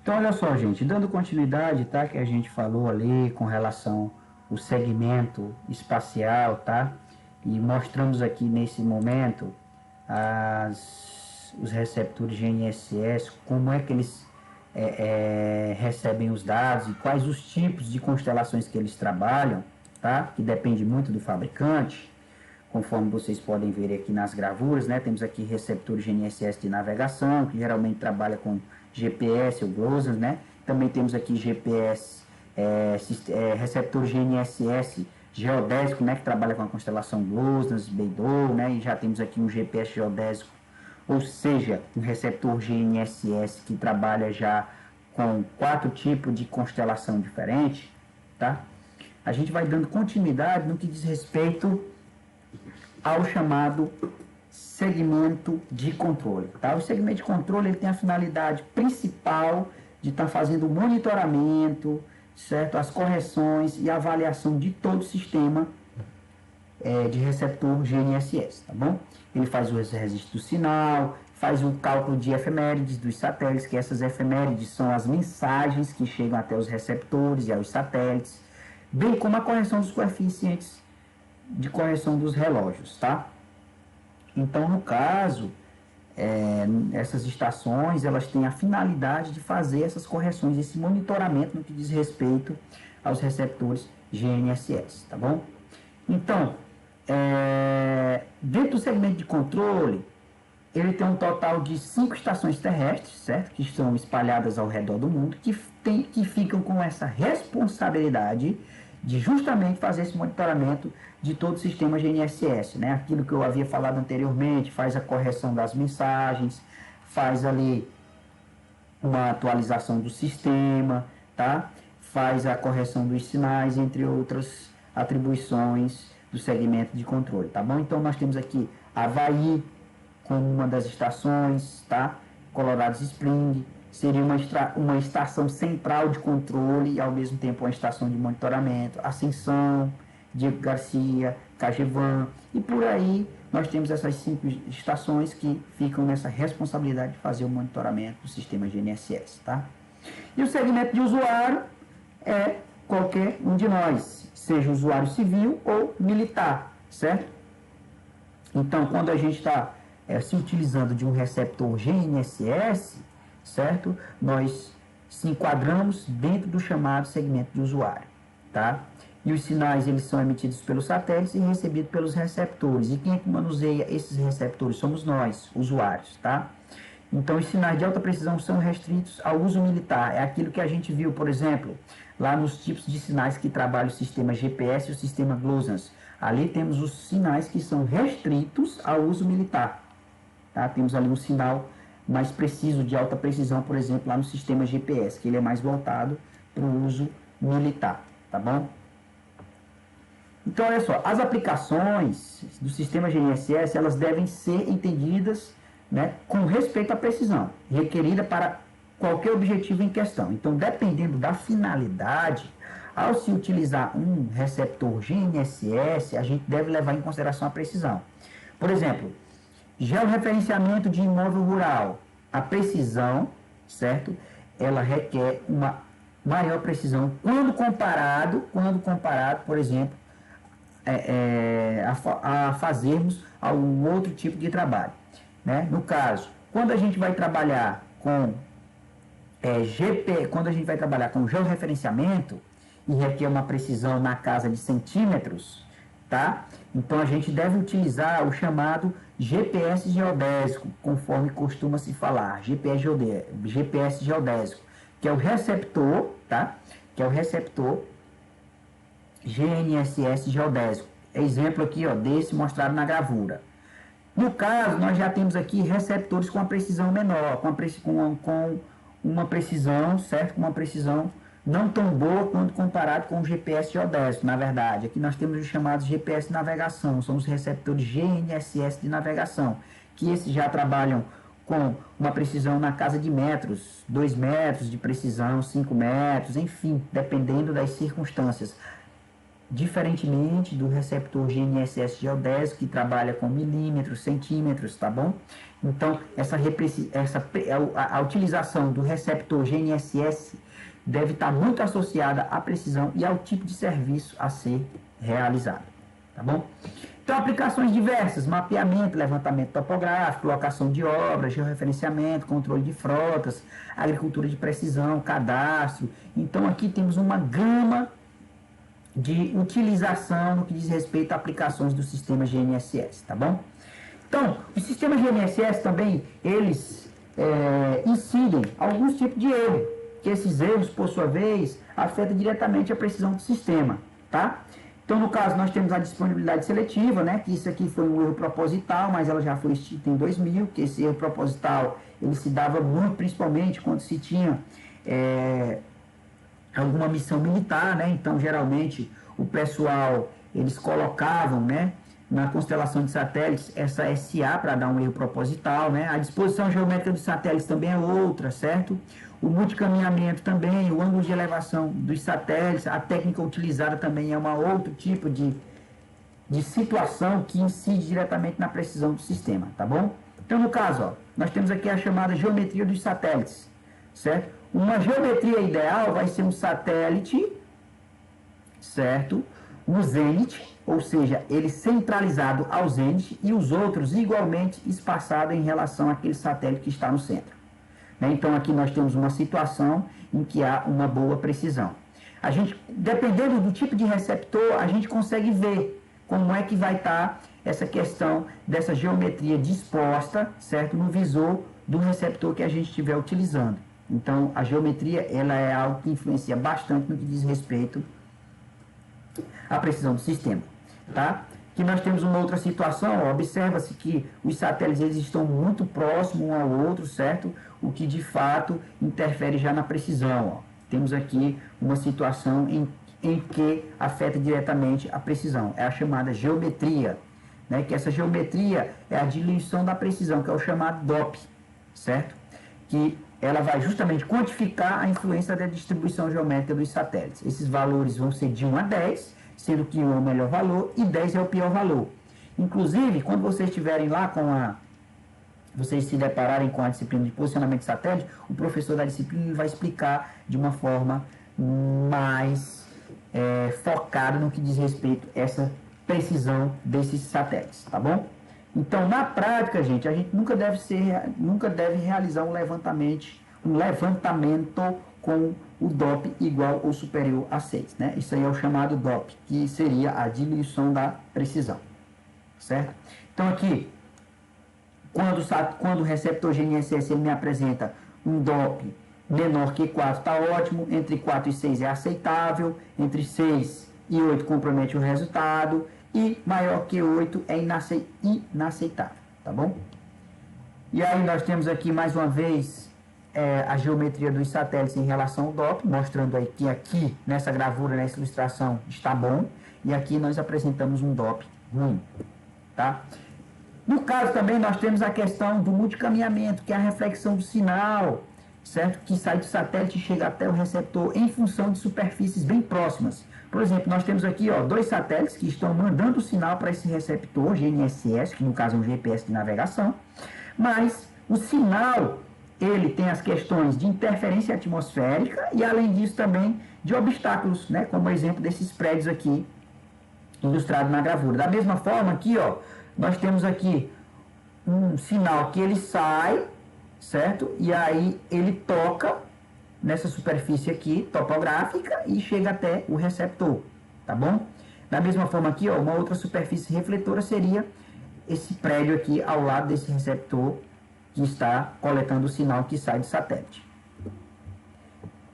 Então, olha só, gente, dando continuidade, tá, que a gente falou ali com relação ao segmento espacial, tá, e mostramos aqui nesse momento os receptores GNSS, como é que eles recebem os dados e quais os tipos de constelações que eles trabalham, tá, que depende muito do fabricante. Conforme vocês podem ver aqui nas gravuras, né, temos aqui receptores GNSS de navegação, que geralmente trabalha com GPS ou GLONASS, né? Também temos aqui GPS, receptor GNSS geodésico, né, que trabalha com a constelação GLONASS, Beidou, né? E já temos aqui um GPS geodésico, ou seja, um receptor GNSS que trabalha já com 4 tipos de constelação diferente, tá? A gente vai dando continuidade no que diz respeito ao chamado segmento de controle. Tá? O segmento de controle ele tem a finalidade principal de estar fazendo o monitoramento, certo? As correções e avaliação de todo o sistema de receptor GNSS, tá bom? Ele faz o registro do sinal, faz o cálculo de efemérides dos satélites, que essas efemérides são as mensagens que chegam até os receptores e aos satélites, bem como a correção dos coeficientes de correção dos relógios, tá? Então, no caso, essas estações, elas têm a finalidade de fazer essas correções, esse monitoramento no que diz respeito aos receptores GNSS, tá bom? Então, dentro do segmento de controle, ele tem um total de 5 estações terrestres, certo? Que estão espalhadas ao redor do mundo, que ficam com essa responsabilidade de justamente fazer esse monitoramento de todo o sistema GNSS, né? Aquilo que eu havia falado anteriormente, faz a correção das mensagens, faz ali uma atualização do sistema, tá? Faz a correção dos sinais, entre outras atribuições do segmento de controle, tá bom? Então nós temos aqui Havaí como uma das estações, tá? Colorado Spring seria uma estação central de controle e ao mesmo tempo uma estação de monitoramento. Ascensão, Diego Garcia, Cagevan e por aí nós temos essas 5 estações que ficam nessa responsabilidade de fazer o monitoramento do sistema GNSS, tá? E o segmento de usuário é qualquer um de nós, seja usuário civil ou militar, certo? Então, quando a gente está se utilizando de um receptor GNSS, certo? Nós se enquadramos dentro do chamado segmento de usuário, tá? E os sinais, eles são emitidos pelos satélites e recebidos pelos receptores. E quem é que manuseia esses receptores? Somos nós, usuários, tá? Então, os sinais de alta precisão são restritos ao uso militar. É aquilo que a gente viu, por exemplo, lá nos tipos de sinais que trabalham o sistema GPS e o sistema GLONASS. Ali temos os sinais que são restritos ao uso militar. Tá? Temos ali um sinal mais preciso, de alta precisão, por exemplo, lá no sistema GPS, que ele é mais voltado para o uso militar, tá bom? Então, olha só, as aplicações do sistema GNSS, elas devem ser entendidas, né, com respeito à precisão, requerida para qualquer objetivo em questão. Então, dependendo da finalidade, ao se utilizar um receptor GNSS, a gente deve levar em consideração a precisão. Por exemplo, georreferenciamento de imóvel rural. A precisão, certo? Ela requer uma maior precisão quando comparado, por exemplo, a fazermos algum outro tipo de trabalho, né? No caso, quando a gente vai trabalhar com quando a gente vai trabalhar com georreferenciamento e requer uma precisão na casa de centímetros, tá? Então a gente deve utilizar o chamado GPS geodésico, conforme costuma se falar, GPS geodésico, que é o receptor, tá? Que é o receptor GNSS geodésico. Exemplo aqui, ó, desse mostrado na gravura. No caso, nós já temos aqui receptores com uma precisão menor, com uma precisão, certo? Com uma precisão não tão boa quando comparado com o GPS geodésico, na verdade. Aqui nós temos os chamados GPS de navegação, são os receptores GNSS de navegação, que esses já trabalham com uma precisão na casa de metros, 2 metros de precisão, 5 metros, enfim, dependendo das circunstâncias. Diferentemente do receptor GNSS geodésico, que trabalha com milímetros, centímetros, tá bom? Então, a utilização do receptor GNSS deve estar muito associada à precisão e ao tipo de serviço a ser realizado. Tá bom? Então, aplicações diversas: mapeamento, levantamento topográfico, locação de obras, georreferenciamento, controle de frotas, agricultura de precisão, cadastro. Então, aqui temos uma gama de utilização no que diz respeito a aplicações do sistema GNSS, tá bom? Então, os sistemas GNSS também, eles incidem alguns tipos de erro, que esses erros, por sua vez, afetam diretamente a precisão do sistema, tá? Então, no caso, nós temos a disponibilidade seletiva, né, que isso aqui foi um erro proposital, mas ela já foi extinta em 2000, que esse erro proposital, ele se dava muito, principalmente quando se tinha alguma missão militar, né, então, geralmente, o pessoal, eles colocavam, né, na constelação de satélites, essa SA para dar um erro proposital, né, a disposição geométrica dos satélites também é outra, certo? O multicaminhamento também, o ângulo de elevação dos satélites, a técnica utilizada também é um outro tipo de situação que incide diretamente na precisão do sistema, tá bom? Então, no caso, ó, nós temos aqui a chamada geometria dos satélites, certo? Uma geometria ideal vai ser um satélite, certo? No zênite, ou seja, ele centralizado ao zênite e os outros igualmente espaçados em relação àquele satélite que está no centro. Então, aqui nós temos uma situação em que há uma boa precisão. A gente, dependendo do tipo de receptor, a gente consegue ver como é que vai estar essa questão dessa geometria disposta, certo, no visor do receptor que a gente estiver utilizando. Então, a geometria, ela é algo que influencia bastante no que diz respeito à precisão do sistema, tá? Que nós temos uma outra situação, observa-se que os satélites eles estão muito próximos um ao outro, certo? O que de fato interfere já na precisão. Ó. Temos aqui uma situação em que afeta diretamente a precisão, é a chamada geometria, né? Que essa geometria é a diluição da precisão, que é o chamado DOP, certo? Que ela vai justamente quantificar a influência da distribuição geométrica dos satélites. Esses valores vão ser de 1 a 10, sendo que 1 é o melhor valor e 10 é o pior valor. Inclusive, quando vocês estiverem lá vocês se depararem com a disciplina de posicionamento de satélite, o professor da disciplina vai explicar de uma forma mais focada no que diz respeito a essa precisão desses satélites, tá bom? Então, na prática, gente, a gente nunca deve realizar um levantamento com o DOP igual ou superior a 6, né? Isso aí é o chamado DOP, que seria a diminuição da precisão, certo? Então, aqui, quando o receptor GNSS ele me apresenta um DOP menor que 4, está ótimo, entre 4 e 6 é aceitável, entre 6 e 8 compromete o resultado, e maior que 8 é inaceitável, tá bom? E aí nós temos aqui mais uma vez a geometria dos satélites em relação ao DOP, mostrando aí que aqui nessa gravura, nessa ilustração está bom, e aqui nós apresentamos um DOP ruim, tá? No caso também nós temos a questão do multicaminhamento, que é a reflexão do sinal, certo? Que sai do satélite e chega até o receptor em função de superfícies bem próximas. Por exemplo, nós temos aqui dois satélites que estão mandando o sinal para esse receptor GNSS, que no caso é um GPS de navegação, mas o sinal, ele tem as questões de interferência atmosférica e, além disso, também de obstáculos, né? Como o exemplo desses prédios aqui, ilustrado na gravura. Da mesma forma, aqui, nós temos aqui um sinal que ele sai, certo? E aí ele toca nessa superfície aqui, topográfica, e chega até o receptor, tá bom? Da mesma forma aqui, uma outra superfície refletora seria esse prédio aqui ao lado desse receptor que está coletando o sinal que sai do satélite.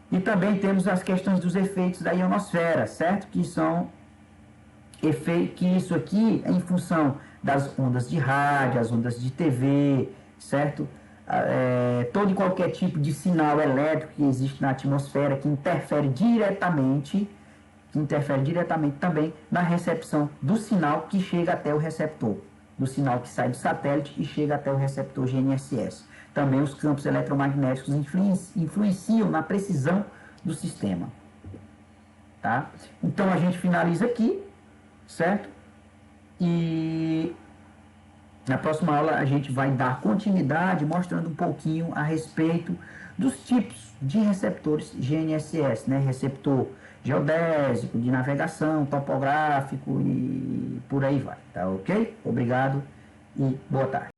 E também temos as questões dos efeitos da ionosfera, certo? Que isso aqui é em função das ondas de rádio, as ondas de TV, certo? Todo e qualquer tipo de sinal elétrico que existe na atmosfera que interfere diretamente também na recepção do sinal que chega até o receptor, do sinal que sai do satélite e chega até o receptor GNSS. Também os campos eletromagnéticos influenciam na precisão do sistema, tá? Então a gente finaliza aqui, certo? E Na próxima aula a gente vai dar continuidade mostrando um pouquinho a respeito dos tipos de receptores GNSS, né? Receptor geodésico, de navegação, topográfico e por aí vai, tá ok? Obrigado e boa tarde.